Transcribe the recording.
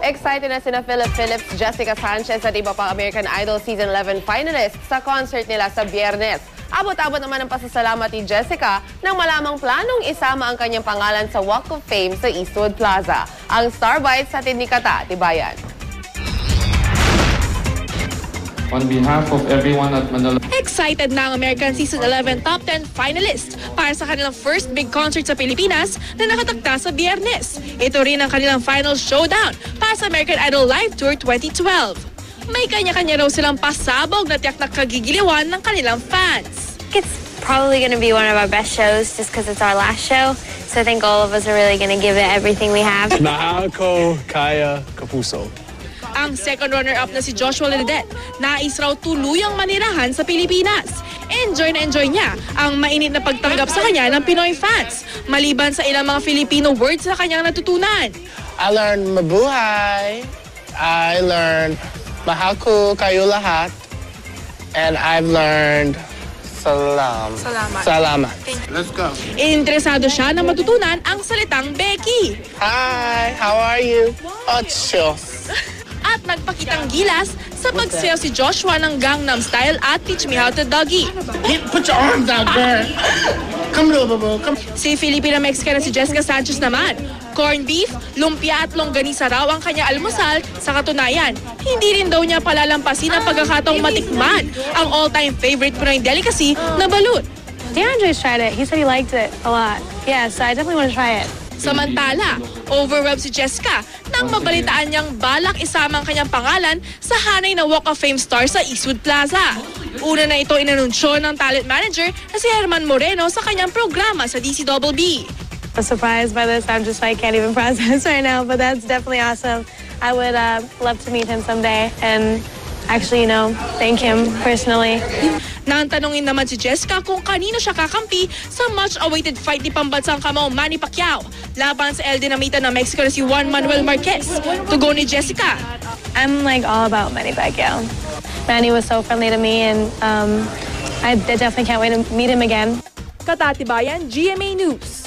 Excited na sina Philip Phillips, Jessica Sanchez at iba pang American Idol Season 11 finalists sa concert nila sa Biyernes. Abot-abot naman ang pasasalamat ni Jessica nang malamang planong isama ang kanyang pangalan sa Walk of Fame sa Eastwood Plaza. Ang Star Bites sa ni Kata Tibayan. On behalf of everyone at Manila. Excited na ang American Season 11 Top 10 finalists para sa kanilang first big concert sa Pilipinas na nakatakda sa Biyernes. Ito rin ang kanilang final showdown para sa American Idol Live Tour 2012. May kanya-kanya raw silang pasabog na tiyak na kagigiliwan ng kanilang fans. It's probably going to be one of our best shows just because it's our last show. So I think all of us are really going to give it everything we have. Mahal ko Kaya Kapuso. Ang second runner-up na si Joshua Ledet, nais raw tuluyang manirahan sa Pilipinas. Enjoy na enjoy niya ang mainit na pagtanggap sa kanya ng Pinoy fans, maliban sa ilang mga Filipino words na kanyang natutunan. I learned mabuhay. I learned mahal ko kayo lahat. And I've learned salamat. Let's go. Interesado siya na matutunan ang salitang Becky. Hi, how are you? Ocho. At nagpakitang gilas sa pagsayaw si Joshua ng Gangnam Style at Teach Me How to Doggy. Put your arms out, girl. Come over, boo. Come. Si Filipina-Mexican na si Jessica Sanchez naman. Corned beef, lumpia at longganisa raw ang kanya almusal. Sa katunayan, hindi rin daw niya palalampasin ang pagkakataong matikman ang all-time favorite Pinoy delicacy na balut. DeAndre's tried it. He said he liked it a lot. Yeah, so I definitely want to try it. Samantala, overwhelmed si Jessica nang mabalitaan niyang balak isama ang kanyang pangalan sa hanay na Walk of Fame star sa Eastwood Plaza. Una na ito inanunsyo ng talent manager na si Herman Moreno sa kanyang programa sa DCBB. I'm surprised by this. I'm just like can't even process right now, but that's definitely awesome. I would love to meet him someday and actually, thank him personally. Nang tanungin naman si Jessica kung kanino siya kakampi sa much-awaited fight ni pambansang kamao Manny Pacquiao laban sa El Dinamita ng Mexico na si Juan Manuel Marquez. Tugon ni Jessica. I'm like all about Manny Pacquiao. Manny was so friendly to me and I definitely can't wait to meet him again. Kata Tibayan, GMA News.